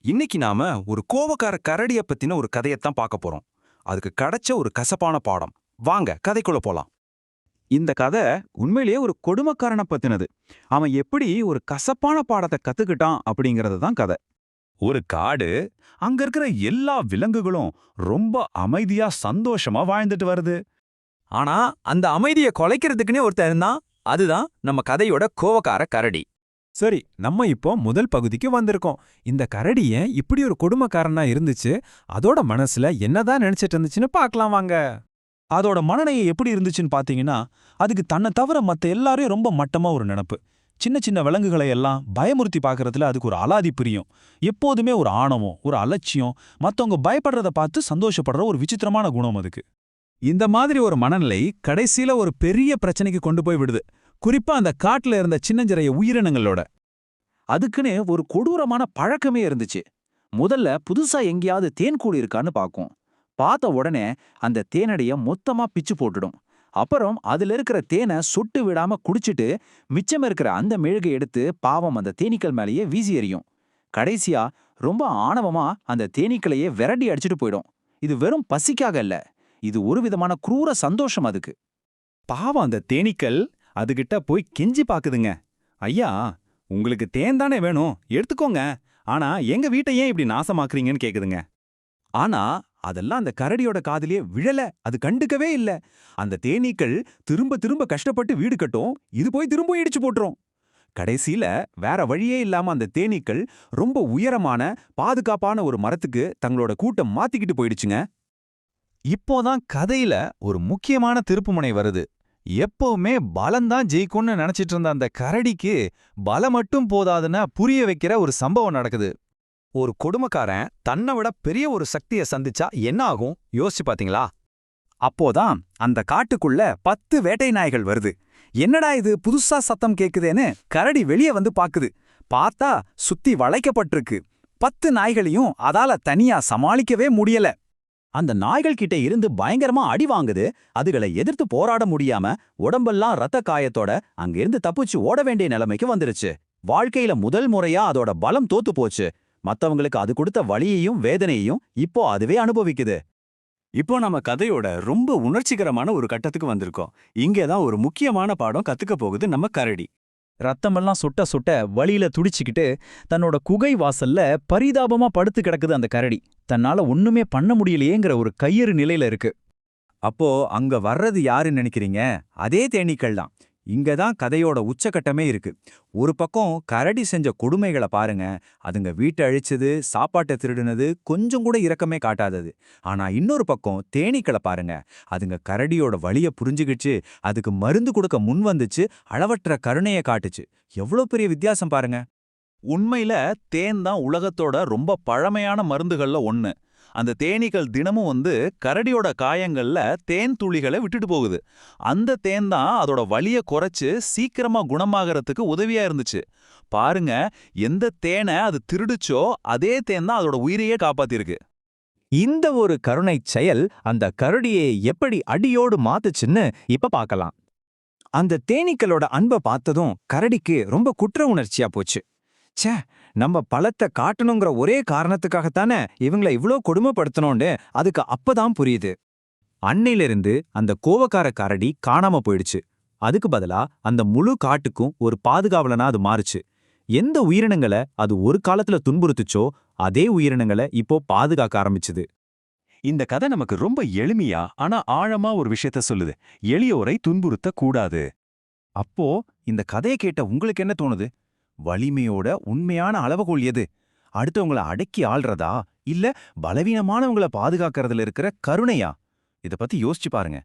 இன்னைக்கு நாம ஒரு கோவக்கார கரடிய பத்தின ஒரு கதையத்தான் பார்க்க போறோம். அதுக்கு கிடைச்ச ஒரு கசப்பான பாடம். வாங்க கதைக்குள்ள போலாம். இந்த கதை உண்மையிலேயே ஒரு கொடுமைக்காரனை பத்தினது. அவன் எப்படி ஒரு கசப்பான பாடத்தை கத்துக்கிட்டான் அப்படிங்கறது தான் கதை. ஒரு காடு, அங்க இருக்கிற எல்லா விலங்குகளும் ரொம்ப அமைதியா சந்தோஷமா வாழ்ந்துட்டு வருது. ஆனா அந்த அமைதியை கொலைக்கிறதுக்குன்னே ஒருத்தர் இருந்தான். அதுதான் நம்ம கதையோட கோவக்கார கரடி. சரி, நம்ம இப்போ முதல் பகுதிக்கு வந்திருக்கோம். இந்த கரடி ஏன் இப்படி ஒரு கொடுமைக்காரனா இருந்துச்சு, அதோட மனசுல என்னதான் நினைச்சிட்டு இருந்துச்சுன்னு பார்க்கலாம் வாங்க. அதோட மனநிலை எப்படி இருந்துச்சுன்னு பாத்தீங்கன்னா, அதுக்கு தன்னை தவிர மத்த எல்லாரையும் ரொம்ப மட்டமா ஒரு நினப்பு. சின்ன சின்ன விலங்குகளை எல்லாம் பயமுறுத்தி பார்க்கறதுல அதுக்கு ஒரு அலாதி பிரியம். எப்போதுமே ஒரு ஆணவம், ஒரு அலட்சியம், மத்தவங்க பயப்படுறத பார்த்து சந்தோஷப்படுற ஒரு விசித்திரமான குணம் அதுக்கு. இந்த மாதிரி ஒரு மனநிலை கடைசியில ஒரு பெரிய பிரச்சனைக்கு கொண்டு போய் விடுது. குறிப்பா அந்த காட்டுல இருந்த சின்னஞ்சிறைய உயிரினங்களோட. அதுக்குன்னு ஒரு கொடூரமான பழக்கமே இருந்துச்சு. முதல்ல புதுசா எங்கேயாவது தேன்கூடு இருக்கான்னு பார்க்கும். பார்த்த உடனே அந்த தேனடைய மொத்தமா பிச்சு போட்டுடும். அப்புறம் அதுல இருக்கிற தேனை சொட்டு விடாம குடிச்சிட்டு மிச்சம் இருக்கிற அந்த மெழுகை எடுத்து பாவம் அந்த தேனீக்கள் மேலேயே வீசி எறியும். கடைசியா ரொம்ப ஆணவமா அந்த தேனீக்களையே விரட்டி அடிச்சுட்டு போயிடும். இது வெறும் பசிக்காக இல்ல, இது ஒரு விதமான குரூர சந்தோஷம் அதுக்கு. பாவம் அந்த தேனீக்கள் அதுகிட்ட போய் கெஞ்சி பாக்குதுங்க. ஐயா, உங்களுக்கு தேன் தானே வேணும், எடுத்துக்கோங்க. ஆனா எங்க வீட்டை ஏன் இப்படி நாசமாக்குறீங்கன்னு கேக்குதுங்க. ஆனா அதெல்லாம் அந்த கரடியோட காதிலே விழல, அது கண்டுக்கவே இல்ல. அந்த தேனீக்கள் திரும்ப திரும்ப கஷ்டப்பட்டு வீடு கட்டும், இது போய் திரும்ப இடிச்சு போட்டுரும். கடைசியில வேற வழியே இல்லாம அந்த தேனீக்கள் ரொம்ப உயரமான பாதுகாப்பான ஒரு மரத்துக்கு தங்களோட கூட்டம் மாத்திக்கிட்டு போயிடுச்சுங்க. இப்போதான் கதையில ஒரு முக்கியமான திருப்புமுனை வருது. எப்பவுமே பலம்தான் ஜெயிக்கும்னு நினைச்சிட்டு இருந்த அந்த கரடிக்கு பலம் மட்டும் போதாதுன்னு புரிய வைக்கிற ஒரு சம்பவம் நடக்குது. ஒரு கொடுமைக்காரன் தன்னை விட பெரிய ஒரு சக்தியை சந்திச்சா என்ன ஆகும் யோசிச்சு பாத்தீங்களா? அப்போதான் அந்த காட்டுக்குள்ள 10 வேட்டை நாய்கள் வருது. என்னடா இது புதுசா சத்தம் கேக்குதேன்னு கரடி வெளியே வந்து பாக்குது. பார்த்தா சுத்தி வளைக்கப்பட்டிருக்கு. 10 நாய்களையும் அதால தனியா சமாளிக்கவே முடியல. அந்த நாய்கள் கிட்ட இருந்து பயங்கரமா அடி வாங்குது. அதுகளை எதிர்த்து போராட முடியாம உடம்பெல்லாம் ரத்த காயத்தோட அங்கிருந்து தப்பிச்சு ஓட வேண்டிய நிலைமைக்கு வந்துருச்சு. வாழ்க்கையில முதல் முறையா அதோட பலம் தோத்து போச்சு. மத்தவங்களுக்கு அது கொடுத்த வலியையும் வேதனையையும் இப்போ அதுவே அனுபவிக்குது. இப்போ நம்ம கதையோட ரொம்ப உணர்ச்சிகரமான ஒரு கட்டத்துக்கு வந்திருக்கோம். இங்கேதான் ஒரு முக்கியமான பாடம் கத்துக்க போகுது நம்ம கரடி. ரத்தமெல்லாம் சுட்ட சுட்ட வலியில துடிச்சுக்கிட்டு தன்னோட குகை வாசல்ல பரிதாபமா படுத்து கிடக்குது அந்த கரடி. தன்னால ஒண்ணுமே பண்ண முடியலையேங்கிற ஒரு கையறு நிலையில இருக்கு. அப்போ அங்க வர்றது யாருன்னு நினைக்கிறீங்க? அதே தேனீக்கள் தான். இங்கதான் கதையோட உச்சக்கட்டமே இருக்கு. ஒரு பக்கம் கரடி செஞ்ச கொடுமைகளை பாருங்க. அதுங்க வீட்டை அழிச்சது, சாப்பாட்டை திருடுனது, கொஞ்சம் கூட இரக்கமே காட்டாதது. ஆனா இன்னொரு பக்கம் தேனீக்களை பாருங்க. அதுங்க கரடியோட வலிய புரிஞ்சுக்கிச்சு, அதுக்கு மருந்து கொடுக்க முன் வந்துச்சு, அளவற்ற கருணைய காட்டுச்சு. எவ்வளவு பெரிய வித்தியாசம் பாருங்க. உண்மையில தேன் தான் உலகத்தோட ரொம்ப பழமையான மருந்துகள்ல ஒண்ணு. அந்த தேனீக்கள் தினமும் கரடியோட காயங்கள்ல தேன் துளிகளை விட்டுட்டு போகுது. அந்த தேன் தான் அதோட வலிய குறைச்சு சீக்கிரமா குணமாகறதுக்கு உதவியா இருந்துச்சு. பாருங்க, எந்த தேனை அது திருடுச்சோ அதே தேன் தான் அதோட உயிரையே காப்பாத்திருக்கு. இந்த ஒரு கருணை செயல் அந்த கரடியை எப்படி அடியோடு மாத்துச்சுன்னு இப்ப பார்க்கலாம். அந்த தேனீக்களோட அன்பை பார்த்ததும் கரடிக்கு ரொம்ப குற்ற உணர்ச்சியா போச்சு. ச்சே, நம்ம பலத்தை காட்டணுங்கிற ஒரே காரணத்துக்காகத்தானே இவங்கள இவ்ளோ கொடுமைப்படுத்தணும்னு அதுக்கு அப்பதான் புரியுது. அன்னையிலிருந்து அந்த கோவக்கார கரடி காணாம போயிடுச்சு. அதுக்கு பதிலா அந்த முழு காட்டுக்கும் ஒரு பாதுகாவலனா அது மாறுச்சு. எந்த உயிரினங்களை அது ஒரு காலத்துல துன்புறுத்துச்சோ அதே உயிரினங்களை இப்போ பாதுகாக்க ஆரம்பிச்சுது. இந்த கதை நமக்கு ரொம்ப எளிமையா ஆனா ஆழமா ஒரு விஷயத்த சொல்லுது. எளியோரை துன்புறுத்த கூடாது. அப்போ இந்த கதையை கேட்ட உங்களுக்கு என்ன தோணுது? வலிமையோட உண்மையான அளவுகோல் எது? அடுத்தவங்கள அடக்கி ஆள்றதா, இல்ல பலவீனமானவங்கள பாதுகாக்கிறதுல இருக்கிற கருணையா? இத பத்தி யோசிச்சு பாருங்க.